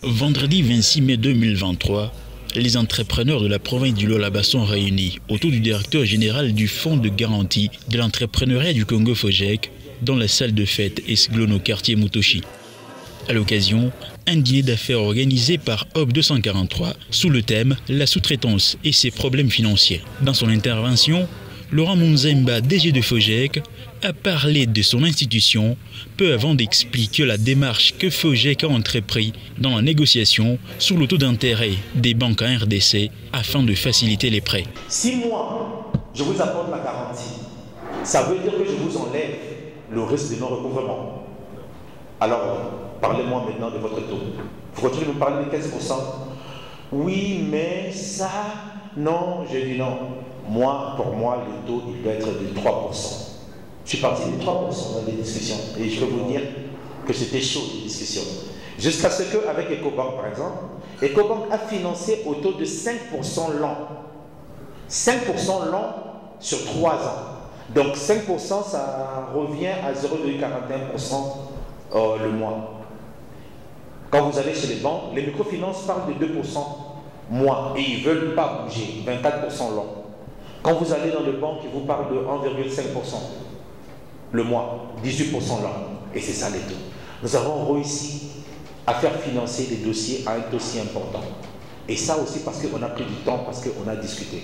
Vendredi 26 mai 2023, les entrepreneurs de la province du Lualaba sont réunis autour du directeur général du Fonds de garantie de l'entrepreneuriat du Congo FOGEC dans la salle de fête Esglono quartier Mutoshi. À l'occasion, un dîner d'affaires organisé par Hub 243 sous le thème « La sous-traitance et ses problèmes financiers ». Dans son intervention, Laurent Monzemba, DG de FOGEC, a parlé de son institution peu avant d'expliquer la démarche que FOGEC a entrepris dans la négociation sur le taux d'intérêt des banques en RDC afin de faciliter les prêts. Si moi, je vous apporte la garantie, ça veut dire que je vous enlève le risque de non-recouvrement. Alors, parlez-moi maintenant de votre taux. Vous continuez de me parler de 15%. Oui, mais ça, non, je dis non. Moi, pour moi, le taux, il doit être de 3%. Je suis parti de 3% dans les discussions. Et je peux vous dire que c'était chaud, les discussions. Jusqu'à ce qu'avec Ecobank, par exemple, Ecobank a financé au taux de 5% l'an. 5% l'an sur 3 ans. Donc 5%, ça revient à 0,41% le mois. Quand vous allez chez les banques, les microfinances parlent de 2% mois et ils ne veulent pas bouger, 24% l'an. Quand vous allez dans les banques, ils vous parlent de 1,5% le mois, 18% l'an. Et c'est ça les taux. Nous avons réussi à faire financer des dossiers à un taux si important. Et ça aussi parce qu'on a pris du temps, parce qu'on a discuté.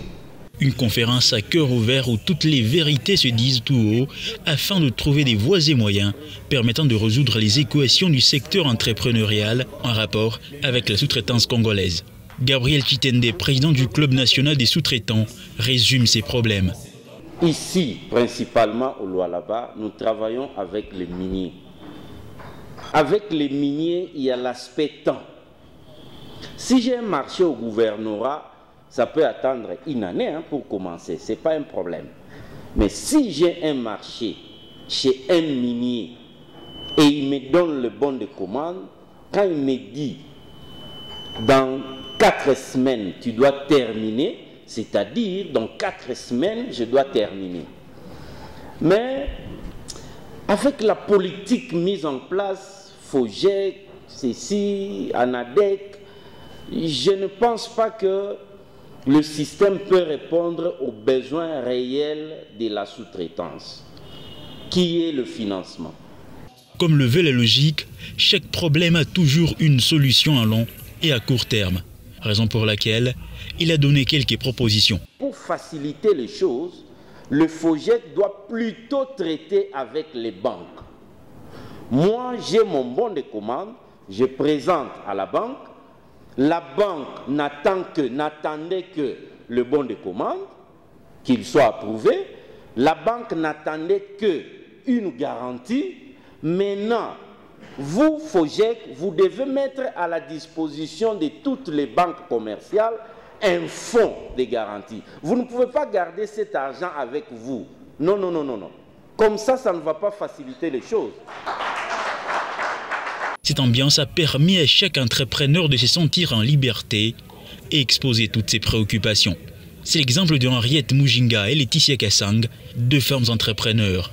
Une conférence à cœur ouvert où toutes les vérités se disent tout haut afin de trouver des voies et moyens permettant de résoudre les équations du secteur entrepreneurial en rapport avec la sous-traitance congolaise. Gabriel Chitende, président du Club national des sous-traitants, résume ces problèmes. Ici, principalement au Lualaba, nous travaillons avec les miniers. Avec les miniers, il y a l'aspect temps. Si j'ai un marché au gouvernorat, ça peut attendre une année pour commencer, ce n'est pas un problème. Mais si j'ai un marché chez un minier et il me donne le bon de commande, quand il me dit dans 4 semaines tu dois terminer, c'est-à-dire dans 4 semaines je dois terminer. Mais avec la politique mise en place, FOGEC, ceci, ANADEC, je ne pense pas que le système peut répondre aux besoins réels de la sous-traitance, qui est le financement. Comme le veut la logique, chaque problème a toujours une solution à long et à court terme, raison pour laquelle il a donné quelques propositions. Pour faciliter les choses, le FOGEC doit plutôt traiter avec les banques. Moi, j'ai mon bon de commande, je présente à la banque. La banque n'attendait que le bon de commande, qu'il soit approuvé. La banque n'attendait qu'une garantie. Maintenant, vous, FOGEC, vous devez mettre à la disposition de toutes les banques commerciales un fonds de garantie. Vous ne pouvez pas garder cet argent avec vous. Non, non, non, non, non. Comme ça, ça ne va pas faciliter les choses. Cette ambiance a permis à chaque entrepreneur de se sentir en liberté et exposer toutes ses préoccupations. C'est l'exemple de Henriette Mujinga et Laetitia Kassang, deux femmes entrepreneurs.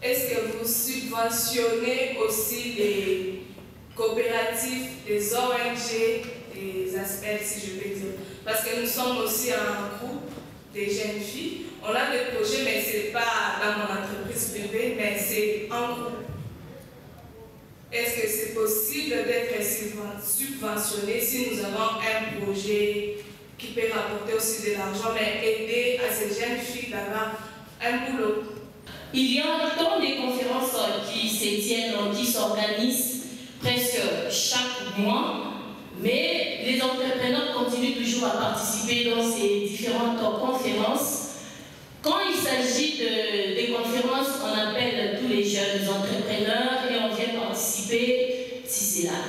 Est-ce que vous subventionnez aussi les coopératives, les ONG, les aspects, si je peux dire? Parce que nous sommes aussi un groupe des jeunes filles. On a des projets, mais ce n'est pas dans mon entreprise privée, mais c'est en groupe. Est-ce que c'est possible d'être subventionné si nous avons un projet qui peut rapporter aussi de l'argent, mais aider à ces jeunes filles d'avoir un boulot? Il y a tant de conférences qui se tiennent, qui s'organisent presque chaque mois, mais les entrepreneurs continuent toujours à participer dans ces différentes conférences. Quand il s'agit des conférences, on appelle tous les jeunes entrepreneurs et on vient participer si c'est là.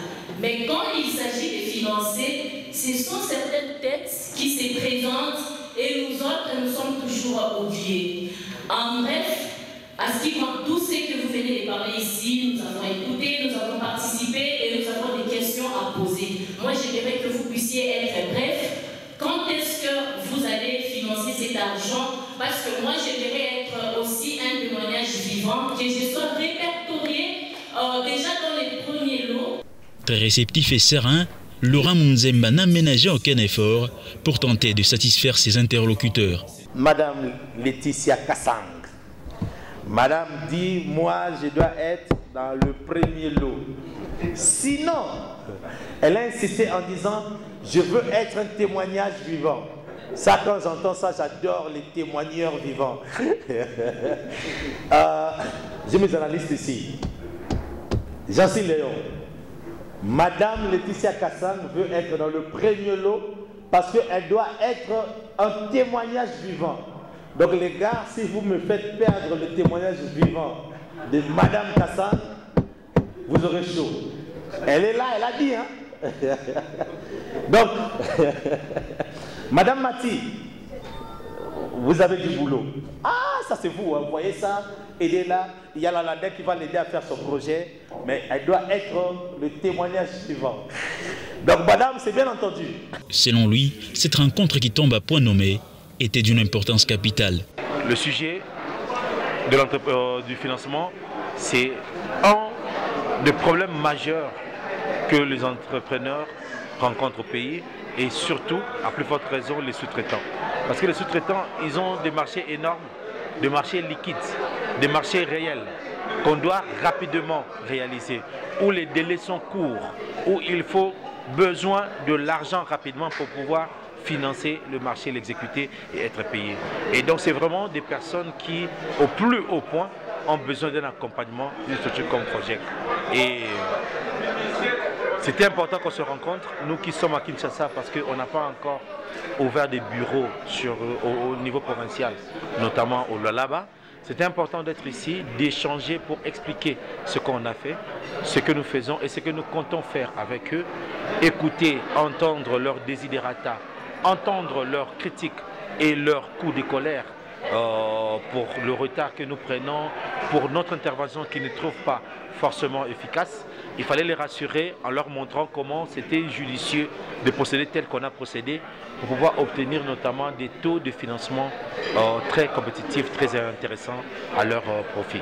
Mais quand il s'agit de financer, ce sont certaines têtes qui se présentent et nous autres, nous sommes toujours oubliés. En bref, à ce qui compte, tout ce que vous venez de parler ici, nous avons écouté, nous avons participé et nous avons des questions à poser. Moi, j'aimerais que vous puissiez être bref. Quand est-ce que vous allez financer cet argent? Parce que moi, j'aimerais être aussi un témoignage vivant, que je sois répertorié déjà dans les premiers lots. Très réceptif et serein, Laurent Munzemba n'a ménagé aucun effort pour tenter de satisfaire ses interlocuteurs. Madame Laetitia Kassang, Madame dit, moi je dois être dans le premier lot. Sinon, elle a insisté en disant, je veux être un témoignage vivant. Ça, quand j'entends ça, j'adore les témoigneurs vivants. J'ai mes analystes ici. Jean-Cyr Léon. Madame Laetitia Kassang veut être dans le premier lot parce qu'elle doit être un témoignage vivant. Donc les gars, si vous me faites perdre le témoignage vivant de Madame Kassang, vous aurez chaud. Elle est là, elle a dit, hein. Donc, Madame Mati, vous avez du boulot. Ah, ça c'est vous, hein. Vous voyez ça, elle est là, il y a la LADEC qui va l'aider à faire son projet, mais elle doit être le témoignage suivant. Donc Madame, c'est bien entendu. Selon lui, cette rencontre qui tombe à point nommé était d'une importance capitale. Le sujet du financement, c'est un des problèmes majeurs que les entrepreneurs rencontrent au pays et surtout, à plus forte raison, les sous-traitants. Parce que les sous-traitants, ils ont des marchés énormes, des marchés liquides, des marchés réels qu'on doit rapidement réaliser, où les délais sont courts, où il faut besoin de l'argent rapidement pour pouvoir financer le marché, l'exécuter et être payé. Et donc c'est vraiment des personnes qui, au plus haut point, ont besoin d'un accompagnement d'une structure comme Project. Et c'était important qu'on se rencontre, nous qui sommes à Kinshasa, parce qu'on n'a pas encore ouvert des bureaux au niveau provincial, notamment au Lualaba. C'était important d'être ici, d'échanger pour expliquer ce qu'on a fait, ce que nous faisons et ce que nous comptons faire avec eux. Écouter, entendre leurs desiderata, entendre leurs critiques et leurs coups de colère pour le retard que nous prenons, pour notre intervention qui ne trouve pas forcément efficace. Il fallait les rassurer en leur montrant comment c'était judicieux de procéder tel qu'on a procédé pour pouvoir obtenir notamment des taux de financement très compétitifs, très intéressants à leur profit.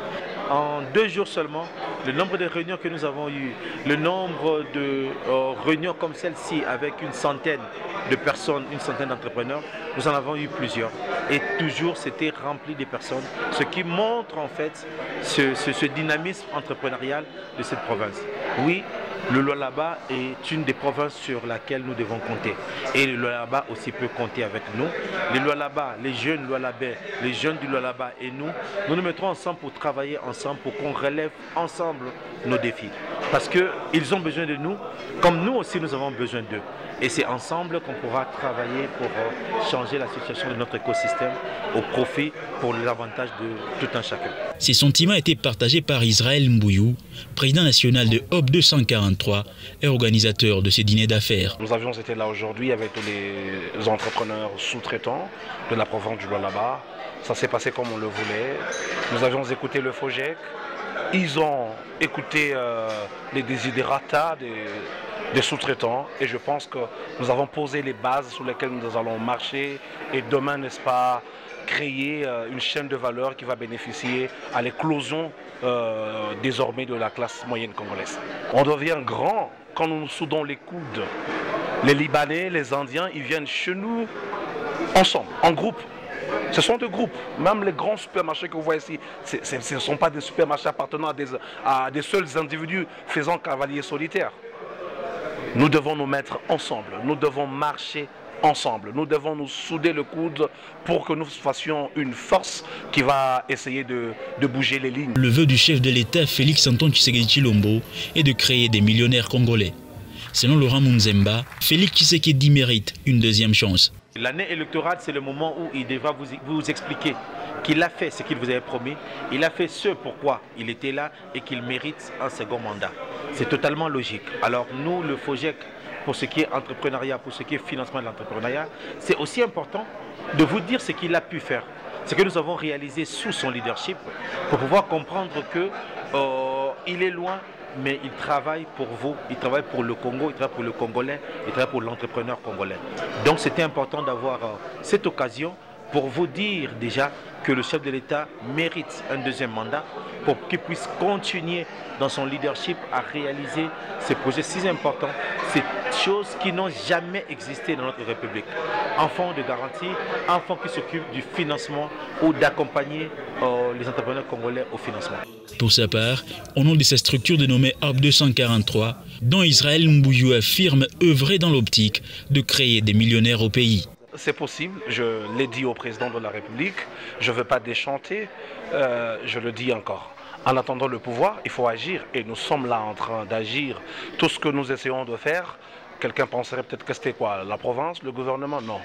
En 2 jours seulement, le nombre de réunions que nous avons eues, le nombre de réunions comme celle-ci avec une centaine de personnes, une centaine d'entrepreneurs, nous en avons eu plusieurs. Et toujours c'était rempli de personnes, ce qui montre en fait ce dynamisme entrepreneurial de cette province. Oui, le Lualaba est une des provinces sur laquelle nous devons compter. Et le Lualaba aussi peut compter avec nous. Les Lualaba, les jeunes Lualabais, les jeunes du Lualaba et nous nous mettrons ensemble pour travailler ensemble, pour qu'on relève ensemble nos défis. Parce qu'ils ont besoin de nous, comme nous aussi nous avons besoin d'eux. Et c'est ensemble qu'on pourra travailler pour changer la situation de notre écosystème au profit pour l'avantage de tout un chacun. Ces sentiments étaient partagés par Israël Mbouyou, président national de HOP 243 et organisateur de ces dîners d'affaires. Nous avions été là aujourd'hui avec tous les entrepreneurs sous-traitants de la province du Lualaba. Ça s'est passé comme on le voulait. Nous avions écouté le FOGEC. Ils ont écouté les desiderata des sous-traitants et je pense que nous avons posé les bases sur lesquelles nous allons marcher et demain, n'est-ce pas, créer une chaîne de valeur qui va bénéficier à l'éclosion désormais de la classe moyenne congolaise. On devient grand quand nous nous soudons les coudes. Les Libanais, les Indiens, ils viennent chez nous ensemble, en groupe. Ce sont des groupes, même les grands supermarchés que vous voyez ici, ce ne sont pas des supermarchés appartenant à des seuls individus faisant cavalier solitaire. Nous devons nous mettre ensemble, nous devons marcher ensemble, nous devons nous souder le coude pour que nous fassions une force qui va essayer de bouger les lignes. Le vœu du chef de l'État, Félix Antoine Tshisekedi Tshilombo, est de créer des millionnaires congolais. Selon Laurent Munzemba, Félix Tshisekedi mérite une deuxième chance. L'année électorale, c'est le moment où il devra vous expliquer qu'il a fait ce qu'il vous avait promis, il a fait ce pourquoi il était là et qu'il mérite un second mandat. C'est totalement logique. Alors nous, le FOGEC, pour ce qui est entrepreneuriat, pour ce qui est financement de l'entrepreneuriat, c'est aussi important de vous dire ce qu'il a pu faire, ce que nous avons réalisé sous son leadership, pour pouvoir comprendre qu'il est loin, mais il travaille pour vous, il travaille pour le Congo, il travaille pour le Congolais, il travaille pour l'entrepreneur congolais. Donc c'était important d'avoir cette occasion pour vous dire déjà que le chef de l'État mérite un deuxième mandat pour qu'il puisse continuer dans son leadership à réaliser ces projets si importants, ces choses qui n'ont jamais existé dans notre République. Un fonds de garantie, un fonds qui s'occupe du financement ou d'accompagner les entrepreneurs congolais au financement. Pour sa part, au nom de sa structure dénommée ARP 243, dont Israël Mbouyou affirme œuvrer dans l'optique de créer des millionnaires au pays. C'est possible, je l'ai dit au président de la République, je ne veux pas déchanter, je le dis encore. En attendant le pouvoir, il faut agir et nous sommes là en train d'agir. Tout ce que nous essayons de faire, quelqu'un penserait peut-être que c'était quoi? La province, le gouvernement? Non.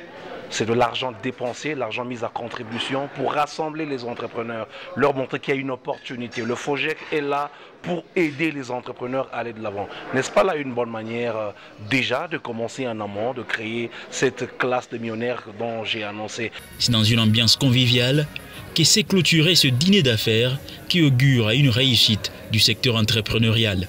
C'est de l'argent dépensé, l'argent mis à contribution pour rassembler les entrepreneurs, leur montrer qu'il y a une opportunité. Le FOGEC est là pour aider les entrepreneurs à aller de l'avant. N'est-ce pas là une bonne manière déjà de commencer en amont, de créer cette classe de millionnaires dont j'ai annoncé? C'est dans une ambiance conviviale que s'est clôturé ce dîner d'affaires qui augure à une réussite du secteur entrepreneurial.